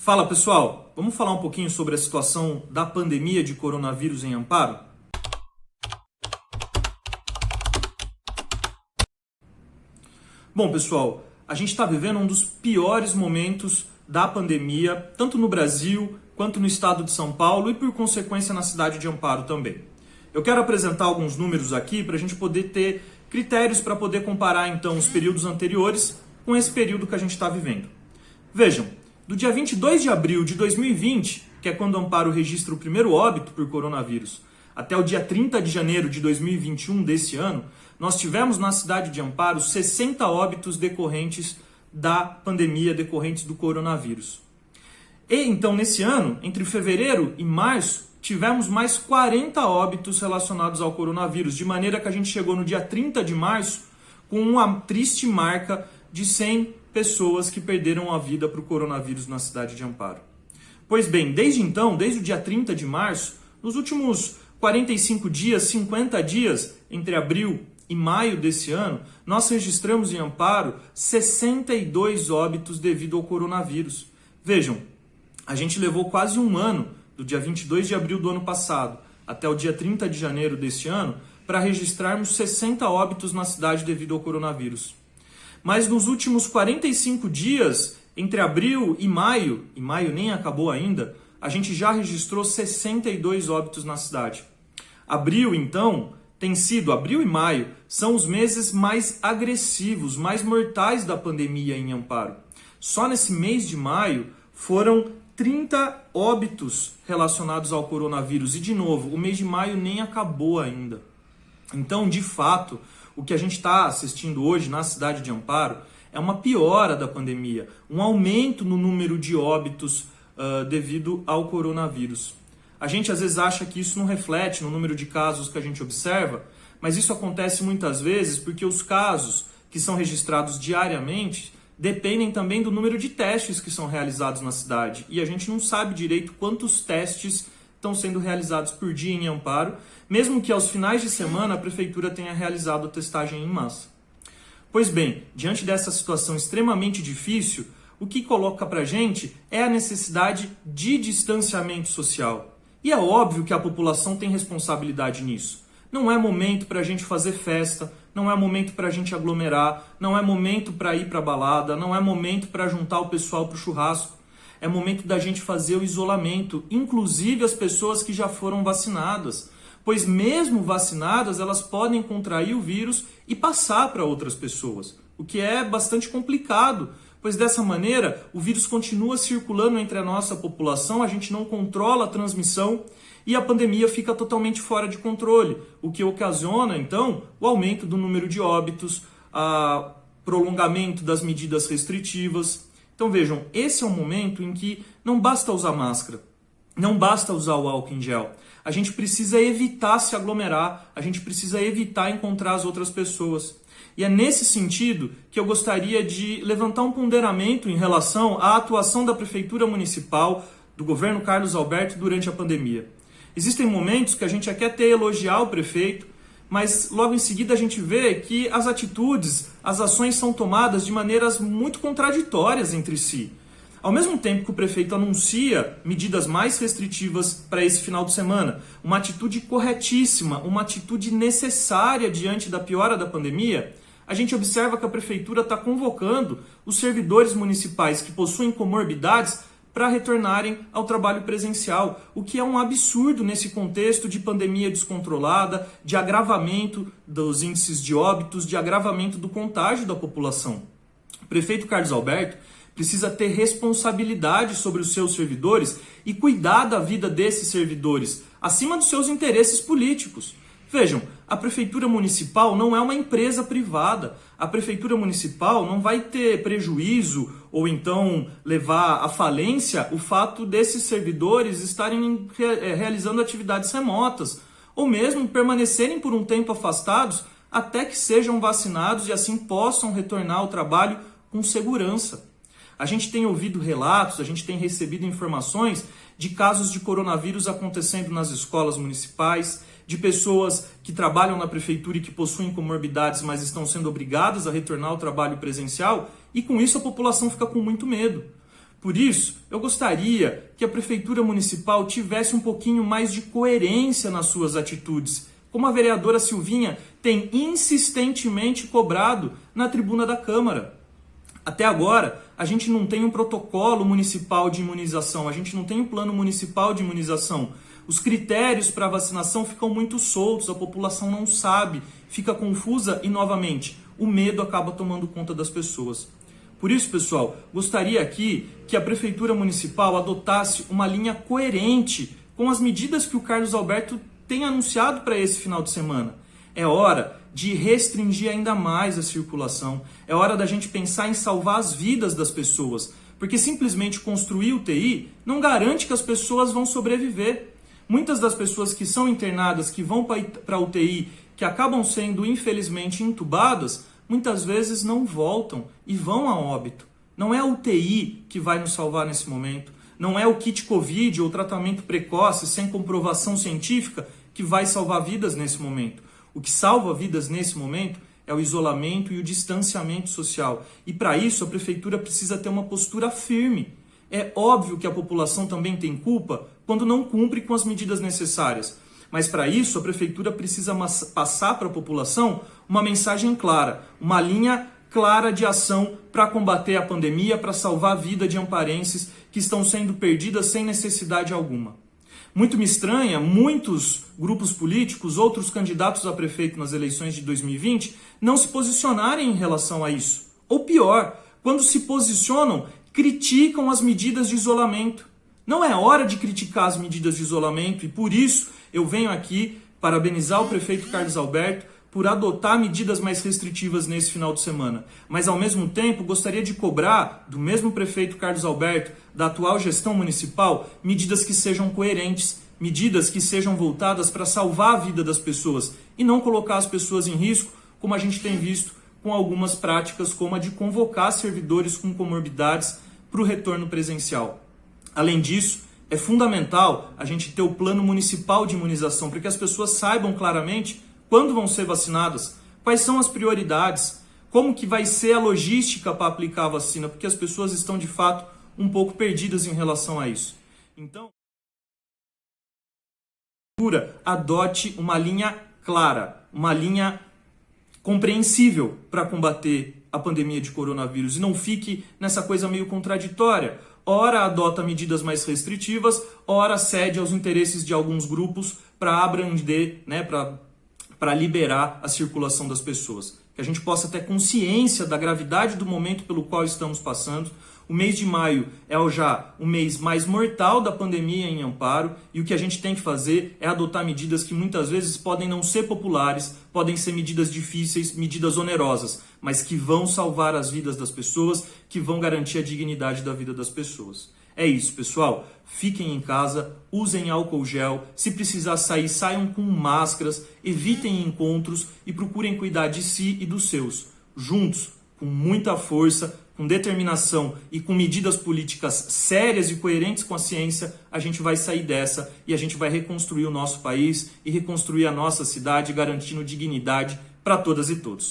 Fala pessoal, vamos falar um pouquinho sobre a situação da pandemia de coronavírus em Amparo? Bom pessoal, a gente está vivendo um dos piores momentos da pandemia, tanto no Brasil quanto no estado de São Paulo e por consequência na cidade de Amparo também. Eu quero apresentar alguns números aqui para a gente poder ter critérios para poder comparar então os períodos anteriores com esse período que a gente está vivendo. Vejam, do dia 22 de abril de 2020, que é quando Amparo registra o primeiro óbito por coronavírus, até o dia 30 de janeiro de 2021 desse ano, nós tivemos na cidade de Amparo 60 óbitos decorrentes da pandemia, decorrentes do coronavírus. E então, nesse ano, entre fevereiro e março, tivemos mais 40 óbitos relacionados ao coronavírus, de maneira que a gente chegou no dia 30 de março com uma triste marca de 100 pessoas que perderam a vida para o coronavírus na cidade de Amparo. Pois bem, desde então, desde o dia 30 de março, nos últimos 45 dias, 50 dias, entre abril e maio desse ano, nós registramos em Amparo 62 óbitos devido ao coronavírus. Vejam, a gente levou quase um ano, do dia 22 de abril do ano passado até o dia 30 de janeiro deste ano, para registrarmos 60 óbitos na cidade devido ao coronavírus. Mas nos últimos 45 dias, entre abril e maio nem acabou ainda, a gente já registrou 62 óbitos na cidade. Abril, então, abril e maio, são os meses mais agressivos, mais mortais da pandemia em Amparo. Só nesse mês de maio foram 30 óbitos relacionados ao coronavírus. E, de novo, o mês de maio nem acabou ainda. Então, de fato, o que a gente está assistindo hoje na cidade de Amparo é uma piora da pandemia, um aumento no número de óbitos devido ao coronavírus. A gente às vezes acha que isso não reflete no número de casos que a gente observa, mas isso acontece muitas vezes porque os casos que são registrados diariamente dependem também do número de testes que são realizados na cidade. E a gente não sabe direito quantos testes estão sendo realizados por dia em Amparo, mesmo que aos finais de semana a prefeitura tenha realizado a testagem em massa. Pois bem, diante dessa situação extremamente difícil, o que coloca pra gente é a necessidade de distanciamento social. E é óbvio que a população tem responsabilidade nisso. Não é momento para a gente fazer festa, não é momento para a gente aglomerar, não é momento para ir para balada, não é momento para juntar o pessoal para o churrasco. É momento da gente fazer o isolamento, inclusive as pessoas que já foram vacinadas. Pois mesmo vacinadas, elas podem contrair o vírus e passar para outras pessoas, o que é bastante complicado, pois dessa maneira o vírus continua circulando entre a nossa população, a gente não controla a transmissão e a pandemia fica totalmente fora de controle, o que ocasiona, então, o aumento do número de óbitos, o prolongamento das medidas restritivas. Então vejam, esse é um momento em que não basta usar máscara, não basta usar o álcool em gel. A gente precisa evitar se aglomerar, a gente precisa evitar encontrar as outras pessoas. E é nesse sentido que eu gostaria de levantar um ponderamento em relação à atuação da Prefeitura Municipal, do governo Carlos Alberto durante a pandemia. Existem momentos que a gente quer elogiar o prefeito, mas logo em seguida a gente vê que as atitudes, as ações são tomadas de maneiras muito contraditórias entre si. Ao mesmo tempo que o prefeito anuncia medidas mais restritivas para esse final de semana, uma atitude corretíssima, uma atitude necessária diante da piora da pandemia, a gente observa que a prefeitura está convocando os servidores municipais que possuem comorbidades para retornarem ao trabalho presencial, o que é um absurdo nesse contexto de pandemia descontrolada, de agravamento dos índices de óbitos, de agravamento do contágio da população. O prefeito Carlos Alberto precisa ter responsabilidade sobre os seus servidores e cuidar da vida desses servidores, acima dos seus interesses políticos. Vejam, a Prefeitura Municipal não é uma empresa privada. A Prefeitura Municipal não vai ter prejuízo ou então levar à falência o fato desses servidores estarem realizando atividades remotas ou mesmo permanecerem por um tempo afastados até que sejam vacinados e assim possam retornar ao trabalho com segurança. A gente tem ouvido relatos, a gente tem recebido informações de casos de coronavírus acontecendo nas escolas municipais, de pessoas que trabalham na prefeitura e que possuem comorbidades, mas estão sendo obrigadas a retornar ao trabalho presencial, e com isso a população fica com muito medo. Por isso, eu gostaria que a Prefeitura Municipal tivesse um pouquinho mais de coerência nas suas atitudes, como a vereadora Silvinha tem insistentemente cobrado na tribuna da Câmara. Até agora, a gente não tem um protocolo municipal de imunização, a gente não tem um plano municipal de imunização. Os critérios para vacinação ficam muito soltos, a população não sabe, fica confusa e, novamente, o medo acaba tomando conta das pessoas. Por isso, pessoal, gostaria aqui que a Prefeitura Municipal adotasse uma linha coerente com as medidas que o Carlos Alberto tem anunciado para esse final de semana. É hora de restringir ainda mais a circulação, é hora da gente pensar em salvar as vidas das pessoas, porque simplesmente construir UTI não garante que as pessoas vão sobreviver. Muitas das pessoas que são internadas, que vão para a UTI, que acabam sendo infelizmente entubadas, muitas vezes não voltam e vão a óbito. Não é a UTI que vai nos salvar nesse momento, não é o kit Covid ou tratamento precoce sem comprovação científica que vai salvar vidas nesse momento. O que salva vidas nesse momento é o isolamento e o distanciamento social. E para isso a Prefeitura precisa ter uma postura firme. É óbvio que a população também tem culpa quando não cumpre com as medidas necessárias. Mas para isso a Prefeitura precisa passar para a população uma mensagem clara, uma linha clara de ação para combater a pandemia, para salvar a vida de amparenses que estão sendo perdidas sem necessidade alguma. Muito me estranha muitos grupos políticos, outros candidatos a prefeito nas eleições de 2020, não se posicionarem em relação a isso. Ou pior, quando se posicionam, criticam as medidas de isolamento. Não é hora de criticar as medidas de isolamento e por isso eu venho aqui parabenizar o prefeito Carlos Alberto por adotar medidas mais restritivas nesse final de semana. Mas, ao mesmo tempo, gostaria de cobrar do mesmo prefeito Carlos Alberto, da atual gestão municipal, medidas que sejam coerentes, medidas que sejam voltadas para salvar a vida das pessoas e não colocar as pessoas em risco, como a gente tem visto com algumas práticas, como a de convocar servidores com comorbidades para o retorno presencial. Além disso, é fundamental a gente ter o plano municipal de imunização, para que as pessoas saibam claramente quando vão ser vacinadas, quais são as prioridades, como que vai ser a logística para aplicar a vacina, porque as pessoas estão de fato um pouco perdidas em relação a isso. Então, adote uma linha clara, uma linha compreensível para combater a pandemia de coronavírus e não fique nessa coisa meio contraditória. Ora adota medidas mais restritivas, ora cede aos interesses de alguns grupos para abranger, para liberar a circulação das pessoas. Que a gente possa ter consciência da gravidade do momento pelo qual estamos passando. O mês de maio é já o mês mais mortal da pandemia em Amparo e o que a gente tem que fazer é adotar medidas que muitas vezes podem não ser populares, podem ser medidas difíceis, medidas onerosas, mas que vão salvar as vidas das pessoas, que vão garantir a dignidade da vida das pessoas. É isso, pessoal. Fiquem em casa, usem álcool gel, se precisar sair, saiam com máscaras, evitem encontros e procurem cuidar de si e dos seus. Juntos, com muita força, com determinação e com medidas políticas sérias e coerentes com a ciência, a gente vai sair dessa e a gente vai reconstruir o nosso país e reconstruir a nossa cidade, garantindo dignidade para todas e todos.